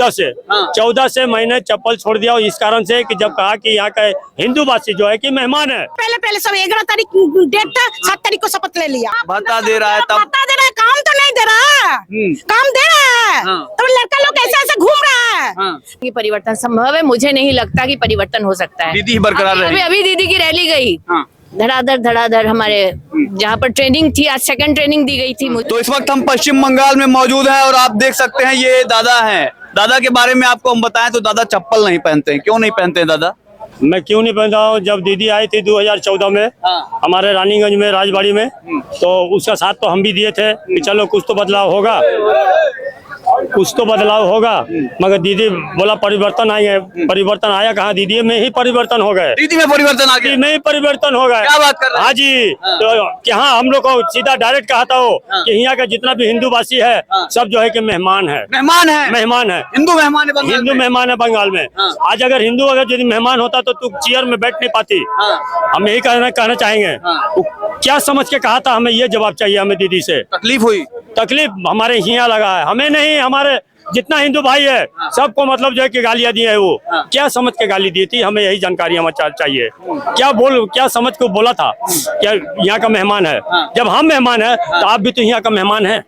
14 से मैंने चप्पल छोड़ दिया इस कारण से कि जब कहा कि यहाँ का हिंदुवासी जो है कि मेहमान है। पहले सब 11 तारीख डेट था, 7 तारीख को शपथ ले लिया। भत्ता दे रहा है तब भत्ता दे रहा है, काम तो नहीं दे रहा। काम दे रहा है तो लड़का लोग ऐसे ऐसे घूम रहा है। ये परिवर्तन संभव है, मुझे नहीं लगता कि परिवर्तन हो सकता है। दीदी बरकरार रही। अभी दीदी की रैली गई, धड़ाधड़ हमारे जहाँ पर ट्रेनिंग थी, आज सेकंड ट्रेनिंग दी गई थी मुझे। तो इस वक्त हम पश्चिम बंगाल में मौजूद हैं और आप देख सकते हैं ये दादा हैं। दादा के बारे में आपको हम बताएं तो दादा चप्पल नहीं पहनते हैं। क्यों नहीं पहनते हैं दादा? मैं क्यों नहीं पहनता हूँ, जब दीदी आई थी 2014 में हमारे रानीगंज में राजबाड़ी में, तो उसका साथ तो हम भी दिए थे कि चलो कुछ तो बदलाव होगा, कुछ तो बदलाव होगा। मगर दीदी बोला परिवर्तन आएंगे, परिवर्तन आया कहाँ? दीदी में ही परिवर्तन हो गए। दीदी में परिवर्तन आ गया, में ही परिवर्तन हो गए। क्या बात कर रहे हैं? हाँ जी, तो यहाँ हम लोग को सीधा डायरेक्ट कहा था वो कि यहाँ का जितना भी हिंदूवासी है सब जो है कि मेहमान है, मेहमान है, हिंदू मेहमान है, हिंदू मेहमान है बंगाल में। आज अगर हिंदू अगर यदि मेहमान होता तो तू चेयर में बैठ नहीं पाती। हम यही कहना चाहेंगे, क्या समझ के कहा था, हमें ये जवाब चाहिए। हमें दीदी से तकलीफ हुई, तकलीफ हमारे यहाँ लगा है, हमें नहीं, हमारे जितना हिंदू भाई है सबको मतलब जो है कि गालियां दी है। वो क्या समझ के गाली दी थी, हमें यही जानकारी हमें चाहिए। क्या समझ को बोला था क्या यहाँ का मेहमान है? जब हम मेहमान है तो आप भी तो यहाँ का मेहमान है।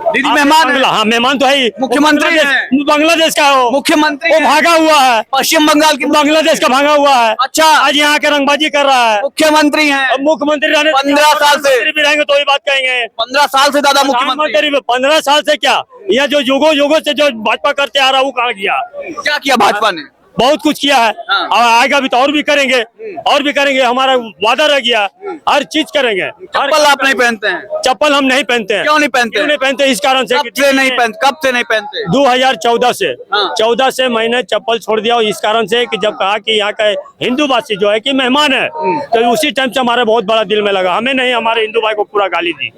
दीदी मेहमान है। हाँ, मेहमान तो है। मुख्यमंत्री है, बांग्लादेश का हो, मुख्यमंत्री वो भागा हुआ है, पश्चिम बंगाल की बांग्लादेश का भागा हुआ है। अच्छा, आज यहाँ के रंगबाजी कर रहा है। मुख्यमंत्री है, मुख्यमंत्री 15 साल से भी रहेंगे तो ही बात कहेंगे। 15 साल से दादा मुख्यमंत्री। 15 साल से क्या, यह जो युगों से जो भाजपा करते आ रहा वो कहाँ गया? क्या किया भाजपा ने? बहुत कुछ किया है और आएगा भी तो और भी करेंगे, और भी करेंगे। हमारा वादा रह गया, हर चीज करेंगे। चप्पल आप नहीं पहनते हैं? चप्पल हम नहीं पहनते हैं। क्यों नहीं पहनते? क्यों नहीं पहनते? इस कारण से कब से नहीं पहनते? 2014 से 14 से मैंने चप्पल छोड़ दिया इस कारण से कि जब कहा कि यहाँ का हिंदूवासी जो है कि मेहमान है, तो उसी टाइम से हमारे बहुत बड़ा दिल में लगा। हमें नहीं, हमारे हिंदू भाई को पूरा गाली दी।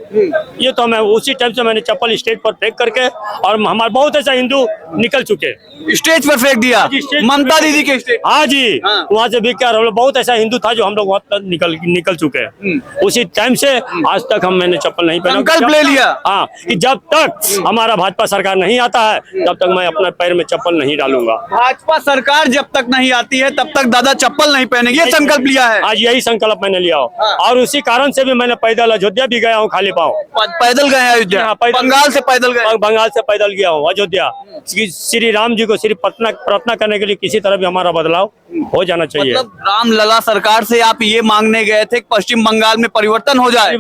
ये तो मैं उसी टाइम से मैंने चप्पल स्टेज पर फेंक करके, और हमारे बहुत ऐसा हिंदू निकल चुके, स्टेज पर फेंक दिया ममता दीदी के स्टेज। हाँ जी, वहाँ से भी क्या बहुत ऐसा हिंदू था जो हम लोग वहाँ तक निकल चुके हैं। उसी टाइम से आज तक मैंने चप्पल नहीं पहना। संकल्प ले लिया हाँ कि जब तक हमारा भाजपा सरकार नहीं आता है तब तक मैं अपने पैर में चप्पल नहीं डालूंगा। भाजपा सरकार जब तक नहीं आती है तब तक दादा चप्पल नहीं पहनेंगे, ये संकल्प लिया है। आज यही संकल्प मैंने लिया हो, और उसी कारण से भी मैंने पैदल अयोध्या भी गया हूँ, खाली पाँव। पैदल गए हैं अयोध्या? बंगाल से पैदल गए? बंगाल से पैदल गया हूँ अयोध्या। श्री राम जी को सिर्फ प्रार्थना करने के लिए किसी तरह भी हमारा बदलाव हो जाना चाहिए। मतलब रामलला सरकार से आप ये मांगने गए थे कि पश्चिम बंगाल में परिवर्तन हो जाए,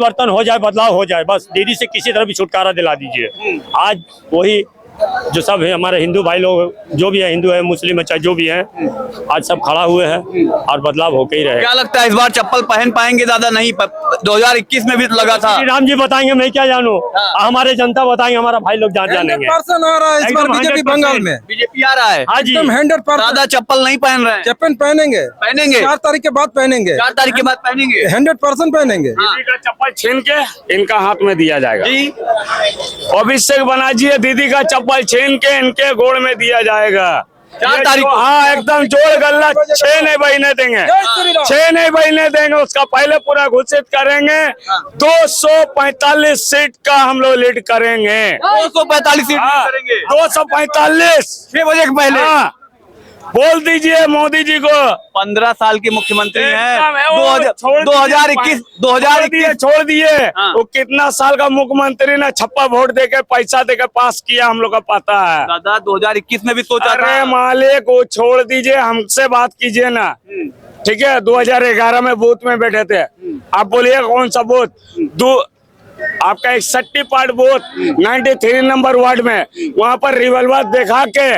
बदलाव हो जाए, बस दीदी से किसी तरह भी छुटकारा दिला दीजिए। आज वही जो सब है हमारे हिंदू भाई लोग, जो भी है, हिंदू है, मुस्लिम है, चाहे जो भी है, आज सब खड़ा हुए हैं और बदलाव होके ही रहे। क्या लगता है इस बार चप्पल पहन पाएंगे दादा? नहीं, 2021 में भी लगा था। श्री राम जी बताएंगे, मैं क्या जानू, हमारे जनता बताएंगे, हमारा भाई लोग जानेंगे। पर्सन आ रहा है इस बार बीजेपी बंगाल में, बीजेपी आ रहा है। हाँ जी, 100%। दादा चप्पल नहीं पहन रहे हैं? चप्पल पहनेंगे 4 तारीख के बाद पहनेंगे। 4 तारीख के बाद पहनेंगे, 100% पहनेंगे। दीदी का चप्पल छीन के इनका हाथ में दिया जाएगा जी। अभिषेक बनर्जी दीदी का चप्पल छीन के इनके गोड़ में दिया जाएगा 4 तारीख को। हाँ, एकदम जोड़ गल्ला 6 नहीं बहने देंगे, 6 नहीं बहने देंगे। उसका पहले पूरा घोषित करेंगे। 245 सीट का हम लोग लीड करेंगे। 245 सीट करेंगे। 245 6 बजे के पहले। हाँ, बोल दीजिए मोदी जी को। 15 साल के मुख्यमंत्री हैं। 2021 छोड़ दिए। वो कितना साल का मुख्यमंत्री ने छप्पा वोट देके पैसा देके पास किया, हम लोग का पता है। दादा 2021 में भी सोचा था। अरे मालिक वो छोड़ दीजिए, हमसे बात कीजिए ना, ठीक है। 2011 में बूथ में बैठे थे, आप बोलिए कौन सा बूथ? आपका 61 पार्ट बूथ 93 नंबर वार्ड में, वहाँ पर रिवॉल्वर दिखा के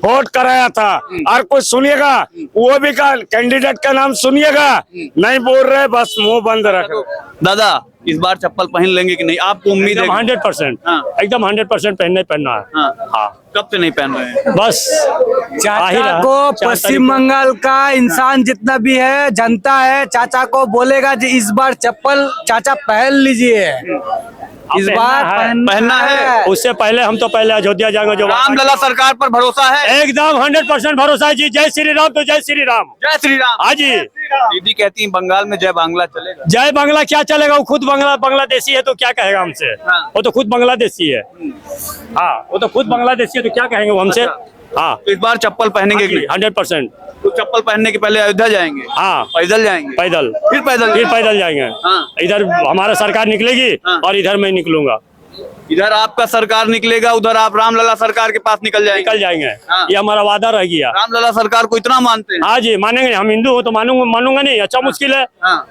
वोट कराया था। और कुछ सुनिएगा, वो भी का कैंडिडेट का नाम सुनिएगा, नहीं बोल रहे, बस मुंह बंद रखो। दादा इस बार चप्पल पहन लेंगे कि नहीं? आपको उम्मीद है? 100% एकदम 100% पहनना है। हाँ, कब से नहीं पहन रहे हैं? बस चाचा को पश्चिम बंगाल का इंसान जितना भी है, जनता है, चाचा को बोलेगा जी इस बार चप्पल चाचा पहन लीजिए, इस बार पहनना है। उससे पहले हम तो पहले अयोध्या जाएंगे। जो रामलला सरकार पर भरोसा है? एकदम 100% भरोसा है जी। जय श्री राम तो जय श्री राम। जय श्री राम। हाँ जी। दीदी कहती हैं बंगाल में जय बांग्ला चलेगा। जय बांग्ला क्या चलेगा? वो खुद बांग्लादेशी है तो क्या कहेगा हमसे? वो तो खुद बांग्लादेशी है। हाँ, वो तो खुद बांग्लादेशी है तो क्या कहेंगे वो हमसे? हाँ तो इस बार चप्पल पहनेंगे कि नहीं? 100%। तो चप्पल पहनने के पहले अयोध्या जाएंगे, हाँ पैदल जाएंगे, पैदल, फिर पैदल जाएंगे। हाँ। इधर हमारा सरकार निकलेगी हाँ। और इधर मैं निकलूंगा। इधर आपका सरकार निकलेगा, उधर आप रामलला सरकार के पास निकल जाएंगे। हाँ। ये हमारा वादा रह गया। रामलला सरकार को इतना मानते हैं? हाँ जी मानेंगे, हम हिंदू हो तो मानूंगा नहीं, अच्छा मुश्किल है। हाँ।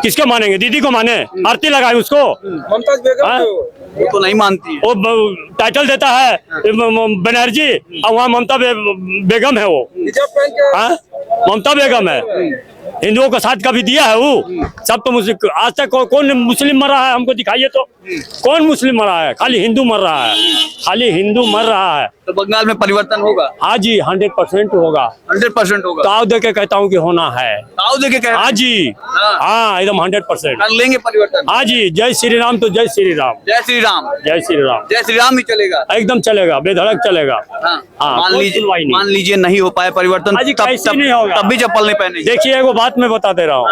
किसको मानेंगे? दीदी को माने, आरती लगाए उसको। मुमताज बेगम हाँ? वो तो नहीं मानती है। वो टाइटल देता है बनर्जी, और वहाँ ममता बेगम है वो। हाँ? ममता बेगम है, हिंदुओं का साथ कभी दिया है वो? सब तो मुस्लिम, आज तक कौन मुस्लिम मर रहा है? हमको दिखाइए तो, कौन मुस्लिम मर रहा है? खाली हिंदू मर रहा है, खाली हिंदू मर रहा है। तो बंगाल में परिवर्तन होगा? हाँ जी 100% होगा, 100% होगा। ताव दे के कहता हूँ कि होना है। ताव दे के कह रहे हैं? हाँ जी, हाँ एकदम 100%। कर लेंगे परिवर्तन? हाँ जी, जय श्री राम तो जय श्री राम, जय श्री राम, जय श्री राम, जय श्री राम ही चलेगा, एकदम चलेगा, बेधड़क चलेगा। हाँ। हाँ, मान कोई सुनवाई नहीं। लीजिए नहीं हो पाए परिवर्तन, हाँ जी, कैसे नहीं होगा? तब भी चप्पल नहीं पहने। देखिए एगो बात मैं बता दे रहा हूँ,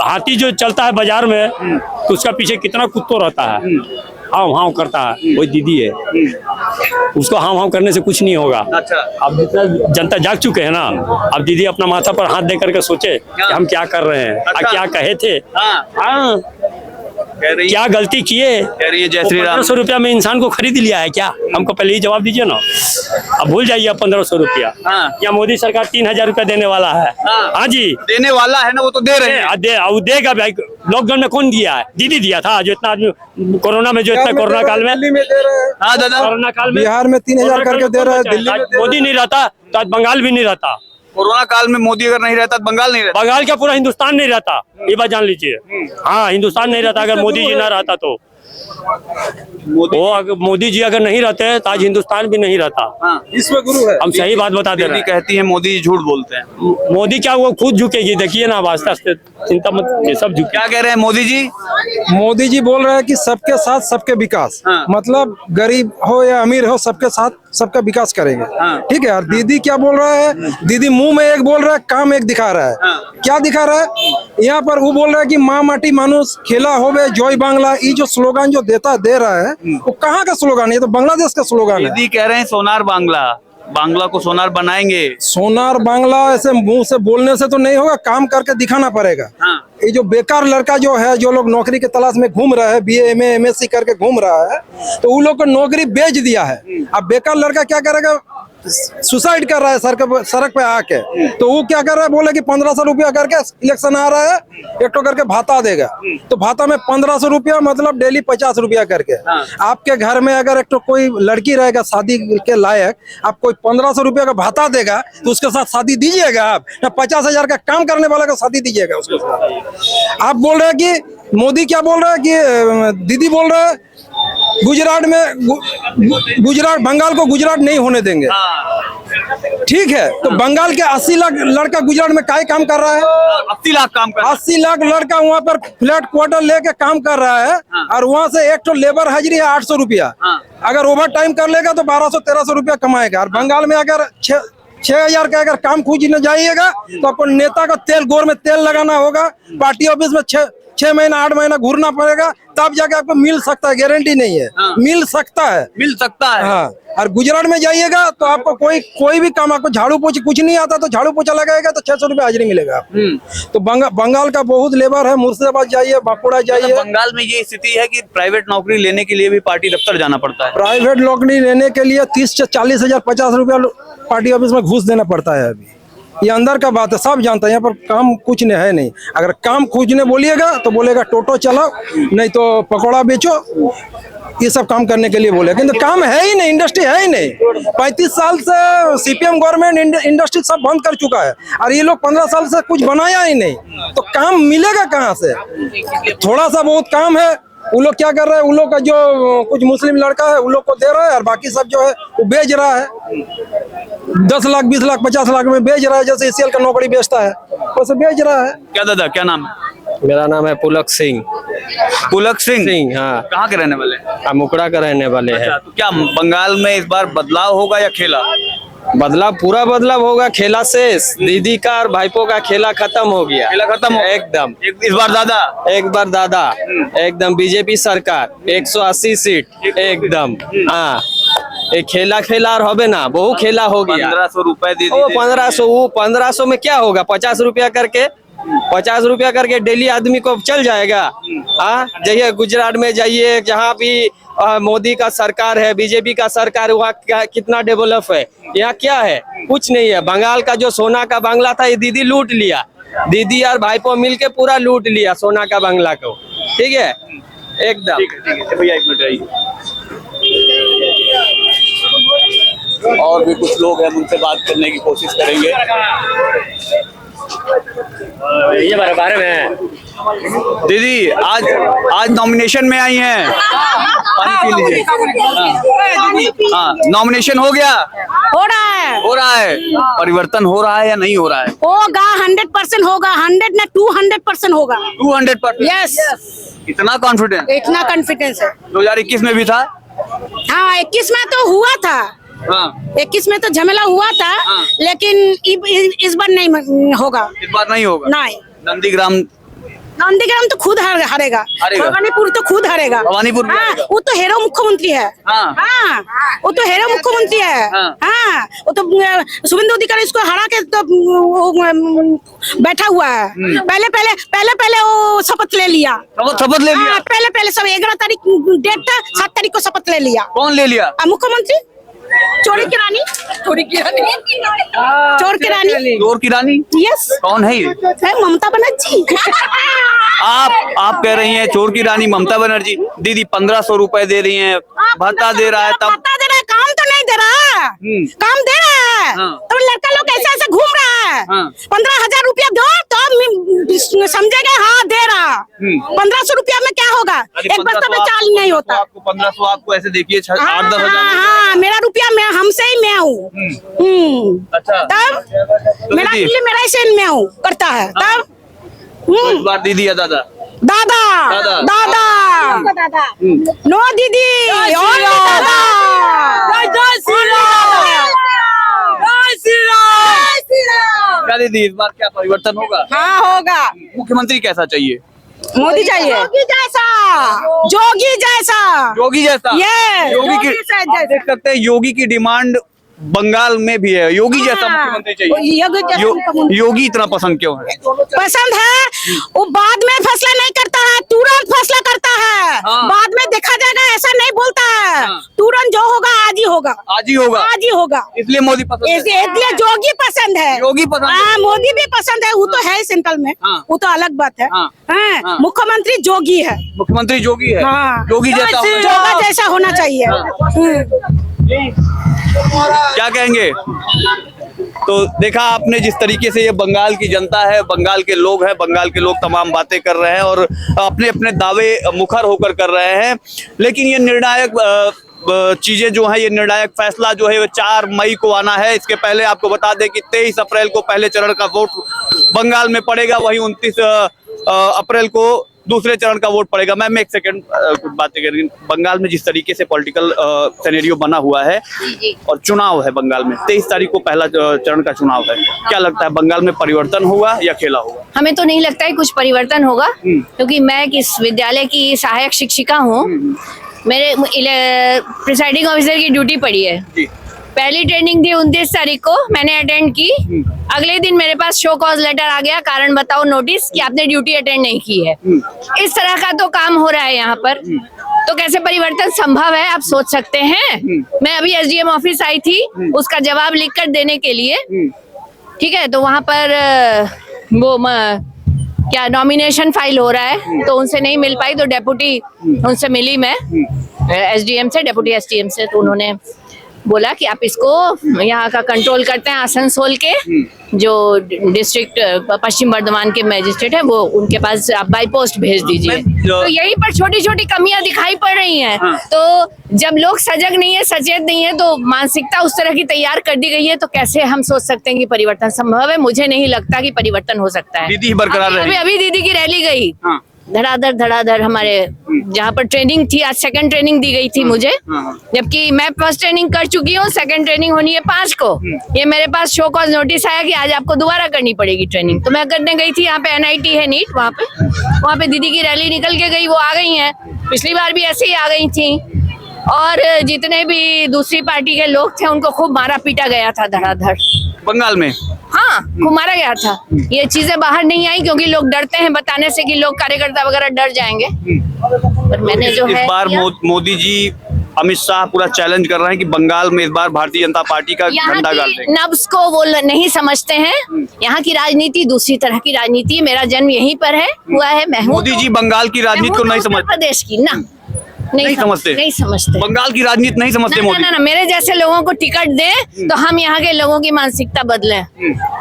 हाथी जो चलता है बाजार में तो उसका पीछे कितना कुत्ता रहता है, हाव हाव करता है, वही दीदी है। उसको हाव हाव करने से कुछ नहीं होगा। अच्छा। अब जितना जनता जाग चुके हैं ना, अब दीदी अपना माथा पर हाथ दे करके सोचे कि हम क्या कर रहे हैं, अच्छा। क्या कहे थे। हाँ, कह रही क्या गलती किए? कह रही है जय श्री राम। 1500 रुपया में इंसान को खरीद लिया है क्या? हमको पहले ही जवाब दीजिए ना। अब भूल जाइए 1500 रुपया। हाँ। क्या मोदी सरकार 3000 रुपया देने वाला है? हाँ जी, देने वाला है ना, वो तो दे रहे हैं। वो देगा भाई। लॉकडाउन में कौन दिया है? दीदी दिया था, जो इतना आदमी कोरोना में, जो इतना कोरोना काल में, दिल्ली में दे रहे हैं, हाँ दादा, कोरोना काल में बिहार में 3000 करके दे रहे हैं, दिल्ली में दे मोदी नहीं रहता तो आज बंगाल भी नहीं रहता। कोरोना काल में मोदी अगर नहीं रहता तो बंगाल नहीं रहता। बंगाल क्या पूरा हिंदुस्तान नहीं रहता, ये बात जान लीजिए। हाँ, हिंदुस्तान नहीं रहता अगर मोदी जी ना रहता तो। मोदी जी अगर नहीं रहते तो आज हिंदुस्तान भी नहीं रहता। विश्व गुरु है। हम सही बात बता दे रहे हैं। कहती है मोदी जी झूठ बोलते हैं। मोदी क्या वो खुद झुकेगी, देखिए ना, वास्ता चिंता मत, ये सब झुके। क्या कह रहे हैं मोदी जी? मोदी जी बोल रहे हैं कि सबके साथ सबके विकास, हाँ। मतलब गरीब हो या अमीर हो, सबके साथ सबका विकास करेंगे। हाँ। ठीक है। और दीदी क्या बोल रहा है? दीदी मुंह में एक बोल रहा है, काम एक दिखा रहा है। हाँ। क्या दिखा रहा है? यहाँ पर वो बोल रहा है कि माँ माटी मानुस खेला होवे जय बांग्ला, ये जो स्लोगन जो दे रहा है वो कहाँ का स्लोगन है? ये तो बांग्लादेश का स्लोगन है। दीदी कह रहे हैं सोनार बांग्ला, बांग्ला को सोनार बनाएंगे। सोनार बांग्ला ऐसे मुंह से बोलने से तो नहीं होगा, काम करके दिखाना पड़ेगा। हाँ। ये जो बेकार लड़का जो है, जो लोग नौकरी की तलाश में घूम रहा है, बीए एमए एमएससी करके घूम रहा है, तो वो लोग को नौकरी बेच दिया है। अब बेकार लड़का क्या करेगा? सुसाइड कर रहा है सड़क पे आके, तो वो क्या कर रहा है? बोले कि 1500 रुपया करके इलेक्शन आ रहा है, एक तो करके भाता देगा। तो भाता में 1500 रुपया मतलब डेली 50 रुपया करके। आपके घर में अगर एक तो कोई लड़की रहेगा शादी के लायक, आप कोई 1500 रुपया का भाता देगा तो उसके साथ शादी दीजिएगा आप, या 50,000 का काम करने वाला का शादी दीजिएगा उसके साथ? आप बोल रहे हैं कि मोदी क्या बोल रहा है कि दीदी बोल रहा है गुजरात में गुजरात बंगाल को गुजरात नहीं होने देंगे। ठीक है, तो बंगाल के 80 लाख लड़का गुजरात में काय काम कर रहा है? 80 लाख काम कर 80 लाख लड़का वहाँ पर फ्लैट क्वार्टर लेके काम कर रहा है। और वहाँ से एक तो लेबर हाजिरी है 800 रुपया। अगर ओवर टाइम कर लेगा तो 1200-1300 रुपया कमाएगा। और बंगाल में अगर 6,000 का अगर काम खोजने जाइएगा तो अपन नेता का तेल गोर में तेल लगाना होगा, पार्टी ऑफिस में 6 महीना 8 महीना घूरना पड़ेगा, तब जाके आपको मिल सकता है। गारंटी नहीं है, मिल सकता है। हाँ। और गुजरात में जाइएगा तो आपको कोई भी काम, आपको झाड़ू पोछी कुछ नहीं आता तो झाड़ू पोछा लगाएगा तो 600 रुपया हाजिरी मिलेगा। तो बंगाल का बहुत लेबर है। मुर्शिदाबाद जाइए, बांकुड़ा जाइए। बंगाल में ये स्थिति है कि प्राइवेट नौकरी लेने के लिए भी पार्टी दफ्तर जाना पड़ता है। प्राइवेट नौकरी लेने के लिए 30 से 40 हजार 50 रुपया पार्टी ऑफिस में घूस देना पड़ता है। अभी ये अंदर का बात है, सब जानता है। यहाँ पर काम कुछ नहीं है नहीं। अगर काम खोजने बोलिएगा तो बोलेगा टोटो चलाओ, नहीं तो पकौड़ा बेचो, ये सब काम करने के लिए बोले। किंतु काम है ही नहीं, इंडस्ट्री है ही नहीं। 35 साल से सीपीएम गवर्नमेंट इंडस्ट्री सब बंद कर चुका है और ये लोग 15 साल से कुछ बनाया ही नहीं, तो काम मिलेगा कहाँ से? थोड़ा सा बहुत काम है। वो लोग क्या कर रहे हैं? उन लोग का जो कुछ मुस्लिम लड़का है उन लोग को दे रहा है और बाकी सब जो है वो बेच रहा है। 10 लाख 20 लाख 50 लाख में बेच रहा है, जैसे एसीएल का नौकरी बेचता है वैसे बेच रहा है। क्या दादा, क्या नाम है? मेरा नाम है पुलक सिंह। पुलक सिंह, हाँ। कहाँ के रहने वाले? मुकड़ा का रहने वाले हैं। तो क्या बंगाल में इस बार बदलाव होगा या खेला? बदलाव, पूरा बदलाव होगा। खेला शेष, दीदी का और भाईपो का खेला खत्म हो गया। खेला खत्म हो एकदम। इस बार दादा, एक बार दादा, एकदम बीजेपी सरकार 180 सीट एकदम। हाँ, ये खेला खेला और होबे ना, बहु खेला हो गया। 1500 रुपए दे ओ दीजिए। 1500, वो 1500 में क्या होगा? 50 रुपया करके, 50 रुपया करके डेली आदमी को चल जाएगा। हाँ, जाइए गुजरात में जाइए, जहाँ भी मोदी का सरकार है, बीजेपी का सरकार, वहाँ कितना डेवलप है। यहाँ क्या है? कुछ नहीं है। बंगाल का जो सोना का बंगला था, ये दीदी लूट लिया। दीदी और भाईपो मिलके पूरा लूट लिया सोना का बंगला को। ठीक है, एकदम। ठीक है भैया, एक मिनट रहिए। और भी कुछ लोग हैं, उनसे बात करने की कोशिश करेंगे। ये बारे में दीदी, आज नॉमिनेशन में आई हैं, पानी पी लीजिए। हाँ, नॉमिनेशन हो गया? हो रहा है, हो रहा है। परिवर्तन हो रहा है या नहीं हो रहा है? होगा, 100% होगा, 100 ना 200% होगा। 200%? यस, इतना कॉन्फिडेंस? इतना कॉन्फिडेंस है। 2021 में भी था? हाँ, 21 में तो हुआ था। हाँ, 21 में तो झमेला हुआ था। हाँ। लेकिन इस बार नहीं होगा। इस बार नहीं होगा? नहीं, नंदीग्राम तो खुद हारेगा। हारेगा। भवानीपुर तो खुद हारेगा। भवानीपुर भी हाँ, हारेगा। वो तो हीरो मुख्यमंत्री है। हाँ। हाँ, वो तो हीरो मुख्यमंत्री है। हाँ। हाँ, वो तो शुभेंदु अधिकारी इसको हरा के तो वो बैठा हुआ है। पहले वो शपथ ले लिया। शपथ ले लिया? हाँ, पहले सब 11 तारीख डेट था, 7 तारीख को शपथ ले लिया। कौन ले लिया? मुख्यमंत्री। चोरी की रानी। चोर की रानी? यस। कौन है ये? ममता बनर्जी। आप कह रही हैं चोर की रानी ममता बनर्जी। दीदी 1500 रुपए दे रही हैं, भत्ता दे रहा है, तब भत्ता दे रहा है, काम तो नहीं दे रहा। काम दे रहा है। हाँ। तो लड़का लोग ऐसे घूम रहा है। हाँ। 15,000 रुपया दो तो समझेगा, हाँ दे रहा। 1500 रुपया में क्या होगा? एक बस्ता में चाल नहीं होता। आपको 1500 आपको ऐसे देखिए 8-10 हजार। हाँ, मेरा रुपया मैं हमसे ही मैं हूँ। अच्छा, तब तो मेरा दीदी- दिल्ली मेरा ही मैं हूँ करता है। तब तो इस बार दीदी या दादा? दादा। दादा। नो दीदी, only दादा। क्या दीदी, इस बार क्या परिवर्तन होगा? हाँ, होगा। मुख्यमंत्री कैसा चाहिए? मोदी चाहिए। जोगी जैसा। योगी जैसा? Yes, योगी की योगी जैसा। आप देख सकते हैं, योगी की डिमांड बंगाल में भी है। योगी जैसा मुख्यमंत्री चाहिए। योगी इतना पसंद क्यों है? पसंद है, वो बाद में फैसला नहीं करता है, तुरंत फैसला करता है। हाँ। बाद में देखा जाएगा, ऐसा नहीं बोलता है। हाँ। तुरंत जो होगा आज ही होगा। आज ही होगा? आज ही होगा। इसलिए मोदी पसंद है? इसलिए जोगी पसंद है। योगी पसंद है? हाँ, मोदी भी पसंद है, वो तो है सेंट्रल में। हाँ। वो तो अलग बात है। हाँ। हाँ, हाँ। मुख्यमंत्री जोगी है। मुख्यमंत्री जोगी है? हाँ। योगी जैसा होना चाहिए। जोगा जैसा होना चाहिए। क्या कहेंगे? तो देखा आपने जिस तरीके से ये बंगाल की जनता है, बंगाल के लोग हैं, बंगाल के लोग तमाम बातें कर रहे हैं और अपने अपने दावे मुखर होकर कर रहे हैं। लेकिन ये निर्णायक चीजें जो है, ये निर्णायक फैसला जो है वो 4 मई को आना है। इसके पहले आपको बता दें कि 23 अप्रैल को पहले चरण का वोट बंगाल में पड़ेगा, वहीं 29 अप्रैल को दूसरे चरण का वोट पड़ेगा। मैम एक सेकंड, कुछ बातें करेंगे। बंगाल में जिस तरीके से पॉलिटिकल सिनेरियो बना हुआ है और चुनाव है बंगाल में, 23 तारीख को पहला चरण का चुनाव है, क्या लगता है बंगाल में परिवर्तन होगा या खेला होगा? हमें तो नहीं लगता है कुछ परिवर्तन होगा, क्योंकि मैं इस विद्यालय की सहायक शिक्षिका हूँ। मेरे प्रिसाइडिंग ऑफिसर की ड्यूटी पड़ी है। पहली ट्रेनिंग थी 29 तारीख को, मैंने अटेंड की। अगले दिन मेरे पास शो कॉज लेटर आ गया, कारण बताओ नोटिस, कि आपने ड्यूटी अटेंड नहीं की है। इस तरह का तो काम हो रहा है यहाँ पर। तो कैसे परिवर्तन संभव है, आप सोच सकते हैं। मैं अभी SDM ऑफिस आई थी उसका जवाब लिखकर देने के लिए, ठीक है। तो वहाँ पर वो क्या नॉमिनेशन फाइल हो रहा है, तो उनसे नहीं मिल पाई, तो डेप्यूटी उनसे मिली मैं, SDM से, डेप्यूटी SDM से। तो उन्होंने बोला कि आप इसको यहाँ का कंट्रोल करते हैं, आसनसोल के जो डिस्ट्रिक्ट पश्चिम बर्धमान के मैजिस्ट्रेट है, वो उनके पास आप बाई पोस्ट भेज दीजिए। तो यहीं पर छोटी छोटी कमियां दिखाई पड़ रही हैं। तो जब लोग सजग नहीं है, सचेत नहीं है, तो मानसिकता उस तरह की तैयार कर दी गई है, तो कैसे हम सोच सकते हैं कि परिवर्तन संभव है? मुझे नहीं लगता कि परिवर्तन हो सकता है। दीदी बरकरार रही। अभी दीदी की रैली गई, धड़ाधड़ हमारे जहाँ पर ट्रेनिंग थी, आज सेकंड ट्रेनिंग दी गई थी मुझे, जबकि मैं फर्स्ट ट्रेनिंग कर चुकी हूँ। सेकंड ट्रेनिंग होनी है 5 को। ये मेरे पास शो कॉज नोटिस आया कि आज आपको दोबारा करनी पड़ेगी ट्रेनिंग। तो मैं करने गई थी, यहाँ पे NIT है नीट, वहाँ पे दीदी की रैली निकल के गई, वो आ गई हैं। पिछली बार भी ऐसे ही आ गई थी। और जितने भी दूसरी पार्टी के लोग थे उनको खूब मारा पीटा गया था धड़ाधड़। बंगाल में हाँ, खूब मारा गया था। ये चीजें बाहर नहीं आई क्योंकि लोग डरते हैं बताने से कि लोग कार्यकर्ता वगैरह डर जाएंगे। पर मैंने जो इस है बार मोदी जी, अमित शाह पूरा चैलेंज कर रहे हैं कि बंगाल में इस बार भारतीय जनता पार्टी का यहाँ झंडा गाड़ की देंगे। नब्ज को वो नहीं समझते हैं। यहाँ की राजनीति दूसरी तरह की राजनीति है। मेरा जन्म यहीं पर है, हुआ है। मैं हूँ मोदी जी बंगाल की राजनीति को नहीं उत्तर समझते। प्रदेश की ना, नहीं समझते। नहीं समझते। बंगाल की राजनीति नहीं समझते ना, मोदी। ना, ना, मेरे जैसे लोगों को टिकट दें तो हम यहाँ के लोगों की मानसिकता बदलें,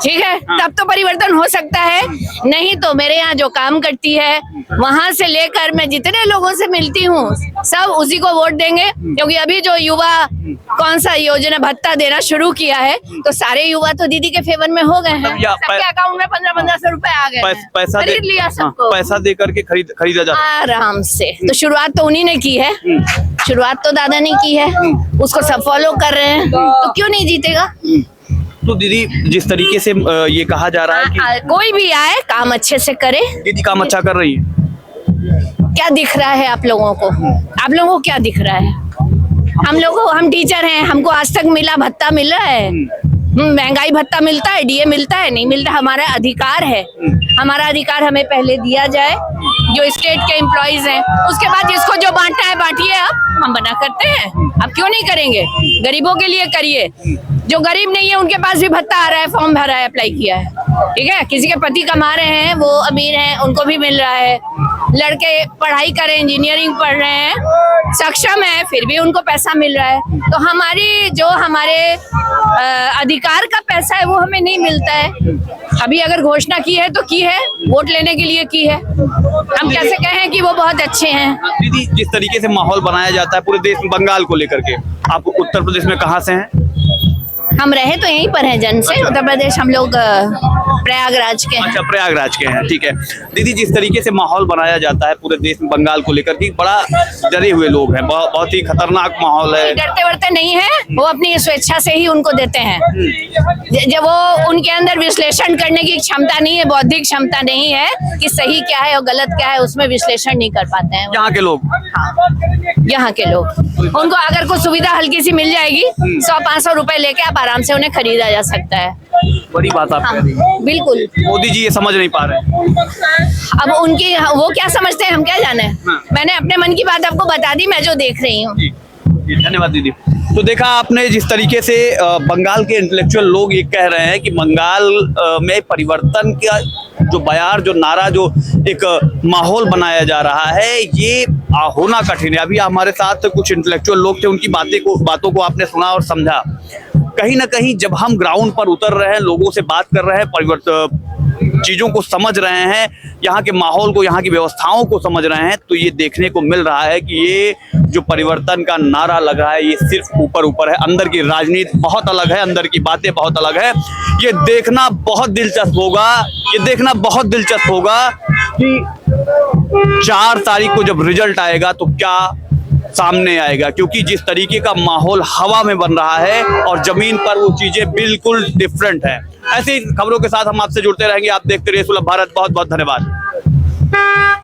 ठीक है? तब तो परिवर्तन हो सकता है। नहीं तो मेरे यहाँ जो काम करती है वहां से लेकर मैं जितने लोगों से मिलती हूँ सब उसी को वोट देंगे। क्योंकि अभी जो युवा कौन सा योजना भत्ता देना शुरू किया है तो सारे युवा तो दीदी के फेवर में हो गए हैं। सबके अकाउंट में 1500 रुपए आ गए हैं। पैसा खरीद लिया सबको, पैसा दे करके खरीदा जाता है। आराम से। तो शुरुआत तो उन्हीं ने की है, शुरुआत तो दादा ने की है, उसको सब फॉलो कर रहे हैं, तो क्यों नहीं जीतेगा? तो दीदी जिस तरीके से ये कहा जा रहा है कि कोई भी आए काम अच्छे से करे। दीदी काम अच्छा कर रही है। क्या दिख रहा है आप लोगों को? आप लोगों को क्या दिख रहा है? हम टीचर हैं, हमको आज तक मिला भत्ता मिल रहा है, महंगाई भत्ता मिलता है, डीए मिलता है, नहीं मिलता। हमारा अधिकार है, हमारा अधिकार हमें पहले दिया जाए। जो स्टेट के एम्प्लॉइज हैं उसके बाद जिसको जो बांटना है बांटिए। अब हम मना करते हैं? अब क्यों नहीं करेंगे? गरीबों के लिए करिए। जो गरीब नहीं है उनके पास भी भत्ता आ रहा है, फॉर्म भरा है, अप्लाई किया है, ठीक है? किसी के पति कमा रहे हैं, वो अमीर हैं, उनको भी मिल रहा है। लड़के पढ़ाई कर रहे हैं, इंजीनियरिंग पढ़ रहे हैं, सक्षम है, फिर भी उनको पैसा मिल रहा है। तो हमारे अधिकार का पैसा है वो हमें नहीं मिलता है। अभी अगर घोषणा की है तो की है, वोट लेने के लिए की है। हम कैसे कहें कि वो बहुत अच्छे हैं? दीदी जिस तरीके से माहौल बनाया जाता है पूरे देश में बंगाल को लेकर के, आप उत्तर प्रदेश में कहाँ से हैं? हम रहे तो यहीं पर हैं जन्म से। उत्तर प्रदेश हम लोग प्रयागराज के हैं। अच्छा, प्रयागराज के हैं, ठीक है। दीदी जिस तरीके से माहौल बनाया जाता है पूरे देश में बंगाल को लेकर के, बड़ा डरे हुए लोग हैं, बहुत ही खतरनाक माहौल है। डरते वरते नहीं है, वो अपनी स्वेच्छा से ही उनको देते हैं। जब वो उनके अंदर विश्लेषण करने की क्षमता नहीं है, बौद्धिक क्षमता नहीं है कि सही क्या है और गलत क्या है, उसमें विश्लेषण नहीं कर पाते हैं यहाँ के लोग। यहाँ के लोग उनको अगर कोई सुविधा हल्की सी मिल जाएगी 100-500 रुपए लेके आप आराम से उन्हें खरीदा जा सकता है। बड़ी बात आप कह रही हैं। हाँ, बिल्कुल। मोदी जी ये समझ नहीं पा रहे हैं। अब उनकी वो क्या समझते हैं हम क्या जाने। मैंने अपने मन की बात आपको बता दी, मैं जो देख रही हूँ। जी, धन्यवाद दीदी। तो देखा आपने जिस तरीके से बंगाल के इंटेलेक्चुअल लोग ये कह रहे हैं कि बंगाल में परिवर्तन का जो बयार, जो नारा, जो एक माहौल बनाया जा रहा है, ये होना कठिन है। अभी हमारे साथ कुछ इंटेलेक्चुअल लोग थे, उनकी बातों को आपने सुना और समझा। कहीं ना कहीं जब हम ग्राउंड पर उतर रहे हैं, लोगों से बात कर रहे हैं, परिवर्तन चीजों को समझ रहे हैं, यहाँ के माहौल को, यहाँ की व्यवस्थाओं को समझ रहे हैं, तो ये देखने को मिल रहा है कि ये जो परिवर्तन का नारा लगा है ये सिर्फ ऊपर है। अंदर की राजनीति बहुत अलग है, अंदर की बातें बहुत अलग है। ये देखना बहुत दिलचस्प होगा कि 4 तारीख को जब रिजल्ट आएगा तो क्या सामने आएगा, क्योंकि जिस तरीके का माहौल हवा में बन रहा है और जमीन पर वो चीजें बिल्कुल डिफरेंट है। ऐसी खबरों के साथ हम आपसे जुड़ते रहेंगे। आप देखते रहिए सुलभ भारत। बहुत बहुत धन्यवाद।